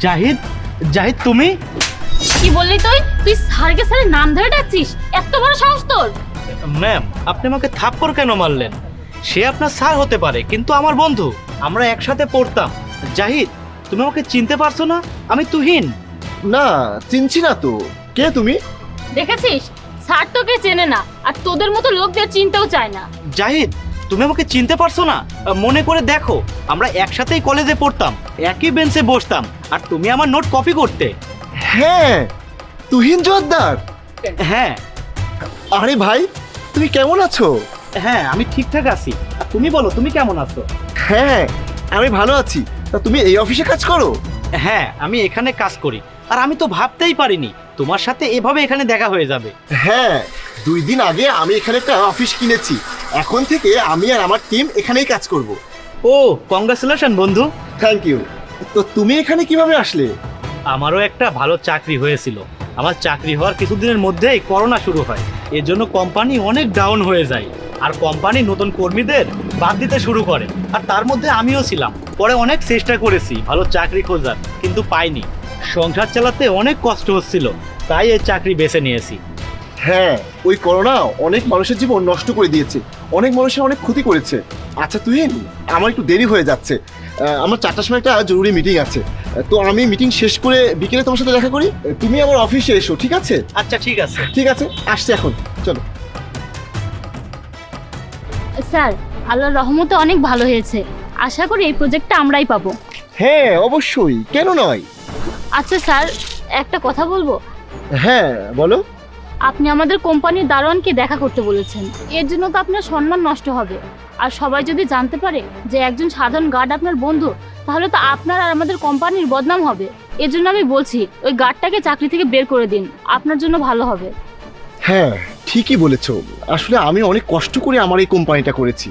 জাহিদ, জাহিদ তুমি? কি বললি তুই? তুই স্যারকে স্যারের নাম ধরে ডাকছিস? এত বড় সাহস তোর! ম্যাম, আপনি আমাকে থাপ্পড় কেন মারলেন? সে আপনার স্যার হতে পারে, কিন্তু আমার বন্ধু। আমরা একসাথে পড়তাম। জাহিদ, তুমি আমাকে চিনতে পারছো না? আমি তুহিন। না, চিনছি না তো। কে তুমি? দেখেছিস, স্যার তোকে চেনে না, আর তোদের মতো লোকদের চিনতেও চায় না। জাহিদ, তুমি আমাকে চিনতে পারছো না? মনে করে দেখো, আমরা একসাথেই কলেজে পড়তাম, একই বেঞ্চে বসতাম, আর তুমি আমার নোট কপি করতে। হ্যাঁ, তুহিন জোয়ারদার। হ্যাঁ। আরে ভাই, তুমি কেমন আছো? হ্যাঁ, আমি ঠিকঠাক আছি। আর তুমি বলো, তুমি কেমন আছো? হ্যাঁ, আমি ভালো আছি। তা তুমি এই অফিসে কাজ করো? হ্যাঁ, আমি এখানে কাজ করি। আর আমি তো ভাবতেই পারিনি তোমার সাথে এভাবে এখানে দেখা হয়ে যাবে। হ্যাঁ, 2 দিন আগে আমি এখানে একটা অফিস কিনেছি। এখন থেকে আমি আর আমার টিম এখানেই কাজ করব। ও, কংগ্রাচুলেশন বন্ধু। Thank you. তো তুমি এখানে কিভাবে আসলে? আমারও একটা ভালো চাকরি হয়েছিল। আমার চাকরি হওয়ার কিছুদিনের মধ্যেই করোনা শুরু হয়। এর জন্য কোম্পানি অনেক ডাউন হয়ে যায়, আর কোম্পানি নতুন কর্মীদের বাদ দিতে শুরু করে। আর তার মধ্যে আমিও ছিলাম। পরে অনেক চেষ্টা করেছি ভালো চাকরি খোঁজার, কিন্তু পাইনি। সংসার চালাতে অনেক কষ্ট হচ্ছিল, তাই এই চাকরি বেছে নিয়েছি। হ্যাঁ, ওই করোনা অনেক মানুষের জীবন নষ্ট করে দিয়েছে, অনেক মানুষের অনেক ক্ষতি করেছে। আচ্ছা তুহিন, আমার একটু দেরি হয়ে যাচ্ছে। আমার 4টার সময় একটা জরুরি মিটিং আছে। তো আমি মিটিং শেষ করে বিকেলে তোমার সাথে দেখা করি। তুমি আমার অফিসে এসো, ঠিক আছে? আচ্ছা, ঠিক আছে। ঠিক আছে, আসছি এখন। চলো। স্যার, আল্লাহর রহমতে অনেক ভালো হয়েছে। আশা করি এই প্রজেক্টটা আমরাই পাবো। হ্যাঁ, অবশ্যই, কেন নয়। আচ্ছা স্যার, একটা কথা বলবো। হ্যাঁ, বলো। আপনি আমাদের কোম্পানির দারোয়ানকে দেখা করতে বলেছেন। এর জন্য তো আপনার সম্মান নষ্ট হবে। আর সবাই যদি জানতে পারে যে একজন সাধারণ গার্ড আপনার বন্ধু, তাহলে তো আপনার আর আমাদের কোম্পানির বদনাম হবে। এর জন্য আমি বলছি, ওই গার্ডটাকে চাকরি থেকে বের করে দিন, আপনার জন্য ভালো হবে। হ্যাঁ, ঠিকই বলেছো। আসলে আমি অনেক কষ্ট করে আমার এই কোম্পানিটা করেছি,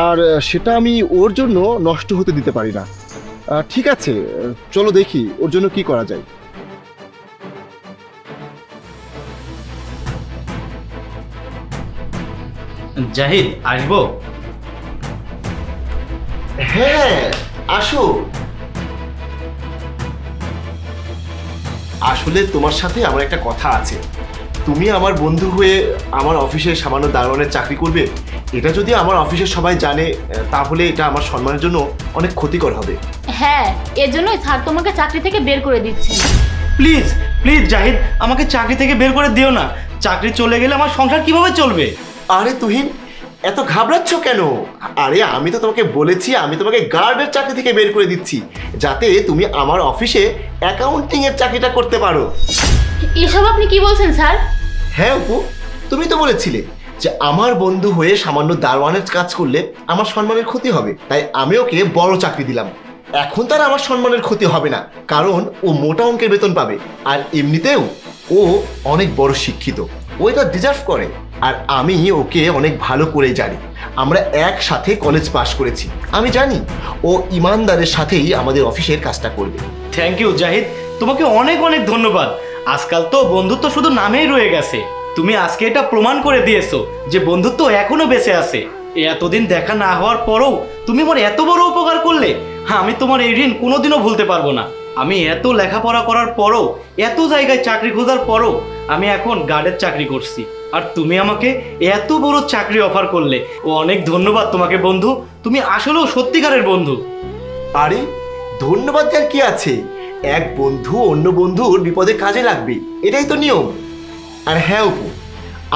আর সেটা আমি ওর জন্য নষ্ট হতে দিতে পারি না। ঠিক আছে, চলো দেখি ওর জন্য কি করা যায়। জাহিদ, আসবো? হ্যাঁ, আসো। আসলে তোমার সাথে আমার একটা কথা আছে। তুমি আমার বন্ধু হয়ে আমার অফিসে সামান্য দারোয়ানের চাকরি করবে, এটা যদি আমার অফিসের সবাই জানে, তাহলে এটা আমার সম্মানের জন্য অনেক ক্ষতিকর হবে। হ্যাঁ, এর জন্যই স্যার তোমাকে চাকরি থেকে বের করে দিচ্ছেন। প্লিজ, প্লিজ জাহিদ, আমাকে চাকরি থেকে বের করে দিও না। চাকরি চলে গেলে আমার সংসার কিভাবে চলবে? আরে তুহিন, এত ঘাবড়াচ্ছ কেন? আরে আমি তো তোমাকে বলেছি আমি তোমাকে গার্ডের চাকরি থেকে বের করে দিচ্ছি, যাতে তুমি আমার অফিসে অ্যাকাউন্টিং এর চাকরিটা করতে পারো। এসব আপনি কি বলছেন স্যার? হ্যাঁ অপু, তুমি তো বলেছিলে যে আমার বন্ধু হয়ে সামান্য দারোয়ানের কাজ করলে আমার সম্মানের ক্ষতি হবে, তাই আমি ওকে বড় চাকরি দিলাম। এখন তার আমার সম্মানের ক্ষতি হবে না, কারণ ও মোটা অঙ্কের বেতন পাবে। আর এমনিতেও ও অনেক বড় শিক্ষিত, ও এটা ডিজার্ভ করে। আর আমি ওকে অনেক ভালো করে জানি। আমরা একসাথে কলেজ পাশ করেছি, আমি জানি ও ইমানদারের সাথেই আমাদের অফিসের কাজটা করবে। থ্যাংক ইউ জাহিদ, তোমাকে অনেক অনেক ধন্যবাদ। আজকাল তো বন্ধুত্ব শুধু নামেই রয়ে গেছে। তুমি আজকে এটা প্রমাণ করে দিয়েছো যে বন্ধুত্ব এখনো বেঁচে আছে। এতদিন দেখা না হওয়ার পরও তুমি আমার এত বড় উপকার করলে। হ্যাঁ, আমি তোমার এই ঋণ কোনোদিনও ভুলতে পারবো না। আমি এত লেখাপড়া করার পরও, এত জায়গায় চাকরি খোঁজার পরও আমি এখন গার্ডের চাকরি করছি, আর তুমি আমাকে এত বড় চাকরি অফার করলে। ও অনেক ধন্যবাদ তোমাকে বন্ধু, তুমি আসলেও সত্যিকারের বন্ধু। আরে ধন্যবাদ দেওয়ার কি আছে? এক বন্ধু অন্য বন্ধুর বিপদে কাজে লাগবে, এটাই তো নিয়ম। আর হ্যাঁ অপু,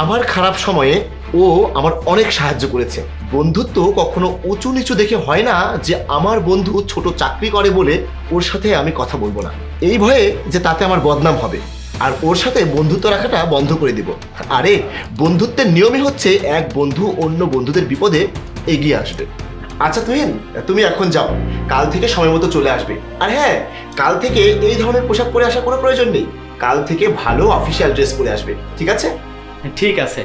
আমার খারাপ সময়ে ও আমার অনেক সাহায্য করেছে। বন্ধুত্ব কখনো উঁচু নিচু দেখে হয় না যে আমার বন্ধু ছোট চাকরি করে বলে ওর সাথে আমি কথা বলবো না, এই ভয়ে যে তাতে আমার বদনাম হবে আর ওর সাথে বন্ধুত্ব রাখাটা বন্ধ করে দিব। আরে বন্ধুত্বের নিয়মই হচ্ছে এক বন্ধু অন্য বন্ধুদের বিপদে এগিয়ে আসবে। আচ্ছা তুহিন, তুমি এখন যাও, কাল থেকে সময় মতো চলে আসবে। আর হ্যাঁ, কাল থেকে এই ধরনের পোশাক পরে আসার কোনো প্রয়োজন নেই। কাল থেকে ভালো অফিসিয়াল ড্রেস পরে আসবে, ঠিক আছে? ঠিক আছে।